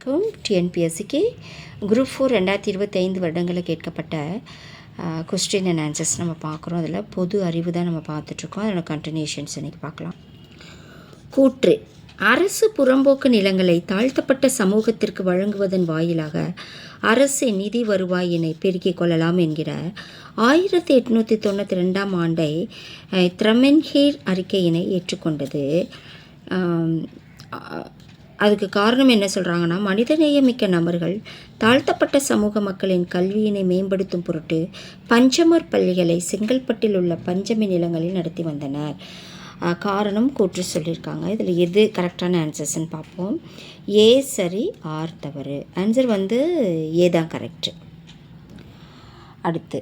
அனைவருக்கும் டிஎன்பிஎஸ்சிக்கு குரூப் 4 2025 வருடங்களில் கேட்கப்பட்ட கொஸ்டின் அண்ட் ஆன்சர்ஸ் நம்ம பார்க்குறோம். அதில் பொது அறிவு தான் நம்ம பார்த்துட்ருக்கோம். அதோட கண்டினியூஷன்ஸ் இன்றைக்கி பார்க்கலாம். கூற்று: அரசு புறம்போக்கு நிலங்களை தாழ்த்தப்பட்ட சமூகத்திற்கு வழங்குவதன் வாயிலாக அரசு நிதி வருவாயினை பெருக்கிக் கொள்ளலாம் என்கிற 1892 ஆண்டை த்ரமென்ஹீர் அறிக்கையினை ஏற்றுக்கொண்டது. அதுக்கு காரணம் என்ன சொல்கிறாங்கன்னா, மனிதநேயமிக்க நபர்கள் தாழ்த்தப்பட்ட சமூக மக்களின் கல்வியினை மேம்படுத்தும் பொருட்டு பஞ்சமர் பள்ளிகளை செங்கல்பட்டில் உள்ள பஞ்சமி நிலங்களில் நடத்தி வந்தனர். காரணம் கூற்று சொல்லியிருக்காங்க. இதில் எது கரெக்டான ஆன்சர்ஸ்ன்னு பார்ப்போம். ஏ சரி, ஆர் தவறு. ஆன்சர் ஏ தான் கரெக்டு. அடுத்து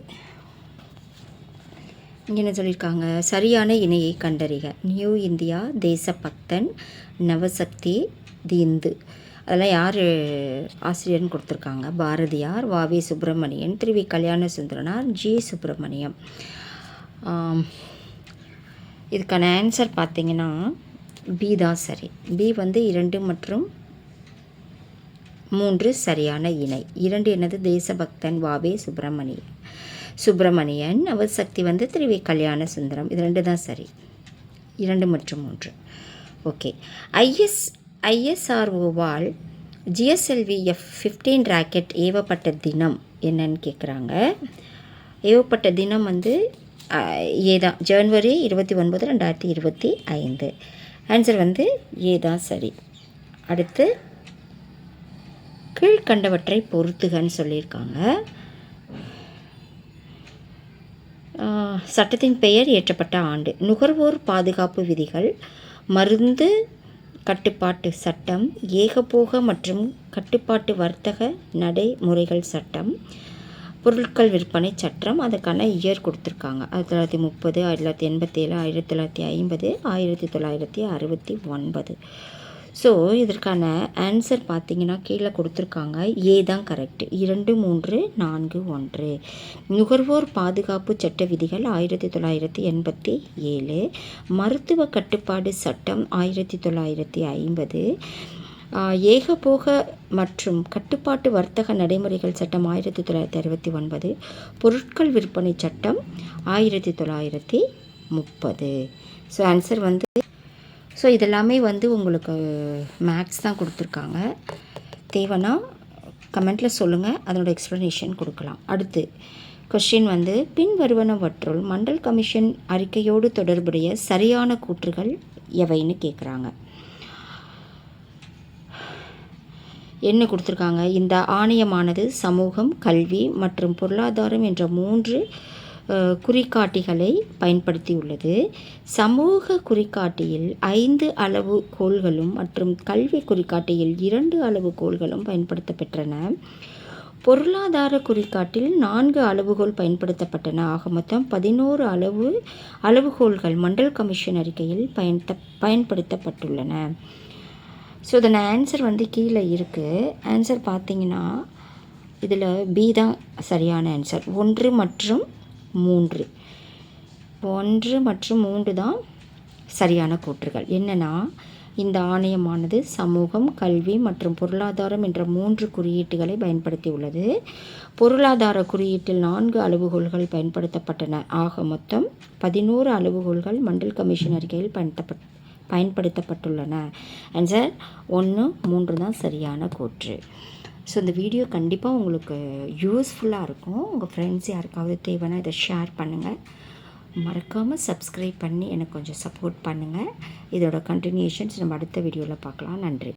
இங்கே என்ன சொல்லியிருக்காங்க, சரியான இணையை கண்டறிக. நியூ இந்தியா, தேசபக்தன், நவசக்தி, தி இந்து. அதெல்லாம் யார் ஆசிரியர்னு கொடுத்துருக்காங்க? பாரதியார், வாவி சுப்பிரமணியன், திருவி கல்யாண சுந்தரனார், ஜி சுப்பிரமணியம். இதுக்கான ஆன்சர் பார்த்திங்கன்னா பி தான் சரி. பி 2 மற்றும் 3 சரியான இணை. 2 என்னது? தேசபக்தன், வாவே சுப்பிரமணியன். நவசக்தி திருவி கல்யாண சுந்தரம். இது 2 தான் சரி. 2 மற்றும் 3. ஓகே. ஐஎஸ்ஆர்ஓவால் ஜிஎஸ்எல்வி F-15 ராக்கெட் ஏவப்பட்ட தினம் என்னன்னு கேட்குறாங்க. ஏவப்பட்ட தினம் ஏதான், ஜனவரி 29, 2025. ஆன்சர் ஏ தான் சரி. அடுத்து கீழ்கண்டவற்றை பொறுத்துகன்னு சொல்லியிருக்காங்க. சட்டத்தின் பெயர் ஏற்றப்பட்ட ஆண்டு: நுகர்வோர் பாதுகாப்பு விதிகள், மருந்து கட்டுப்பாட்டு சட்டம், ஏகபோக மற்றும் கட்டுப்பாட்டு வர்த்தக நடைமுறைகள் சட்டம், பொருட்கள் விற்பனை சட்டம். அதுக்கான இயர் கொடுத்துருக்காங்க. 1930, 1987, 1950, 1969. ஸோ இதற்கான ஆன்சர் பார்த்திங்கன்னா கீழே கொடுத்துருக்காங்க. ஏ தான் கரெக்டு. 2, 3, 4, 1. நுகர்வோர் பாதுகாப்பு சட்ட விதிகள் 1987, மருத்துவ கட்டுப்பாடு சட்டம் 1950, ஏகபோக மற்றும் கட்டுப்பாட்டு வர்த்தக நடைமுறைகள் சட்டம் 1969, பொருட்கள் விற்பனை சட்டம் 1930. ஸோ ஆன்சர் ஸோ இதெல்லாமே உங்களுக்கு மேக்ஸ் தான் கொடுத்துருக்காங்க. தேவைன்னா கமெண்ட்டில் சொல்லுங்கள், அதனோட எக்ஸ்ப்ளனேஷன் கொடுக்கலாம். அடுத்து கொஸ்டின் பின் வருவனவற்றுள் மண்டல் கமிஷன் அறிக்கையோடு தொடர்புடைய சரியான கூற்றுகள் எவைன்னு கேட்குறாங்க. என்ன கொடுத்துருக்காங்க? இந்த ஆணையமானது சமூகம், கல்வி மற்றும் பொருளாதாரம் என்ற 3 குறிகாட்டிகளை பயன்படுத்தியுள்ளது. சமூக குறிகாட்டியில் 5 அளவுகோல்களும் மற்றும் கல்வி குறிகாட்டியில் 2 அளவுகோல்களும் பயன்படுத்தப்பெற்றன. பொருளாதார குறிகாட்டில் 4 அளவுகோல் பயன்படுத்தப்பட்டன. ஆக மொத்தம் 11 அளவுகோல்கள் மண்டல் கமிஷன் அறிக்கையில் பயன்படுத்தப்பட்டுள்ளன. ஸோ இதன் ஆன்சர் கீழே இருக்குது. ஆன்சர் பார்த்திங்கன்னா இதில் பி தான் சரியான ஆன்சர். 1 மற்றும் 3 தான் சரியான கூற்றுகள். என்னென்னா, இந்த ஆணையமானது சமூகம், கல்வி மற்றும் பொருளாதாரம் என்ற 3 குறியீட்டுகளை பயன்படுத்தியுள்ளது. பொருளாதார குறியீட்டில் 4 அளவுகோல்கள் பயன்படுத்தப்பட்டன. ஆக மொத்தம் 11 அளவுகோல்கள் மண்டல் கமிஷன் அறிக்கையில் பயன்படுத்தப்பட்டுள்ளன. ஆன்சர் 1, 3 தான் சரியான கூற்று. ஸோ இந்த வீடியோ கண்டிப்பாக உங்களுக்கு யூஸ்ஃபுல்லாக இருக்கும். உங்கள் ஃப்ரெண்ட்ஸ் யாருக்காவது தேவைன்னா இதை ஷேர் பண்ணுங்கள். மறக்காமல் சப்ஸ்கிரைப் பண்ணி எனக்கு கொஞ்சம் சப்போர்ட் பண்ணுங்கள். இதோட கண்டினியூஷன்ஸ் நம்ம அடுத்த வீடியோவில் பார்க்கலாம். நன்றி.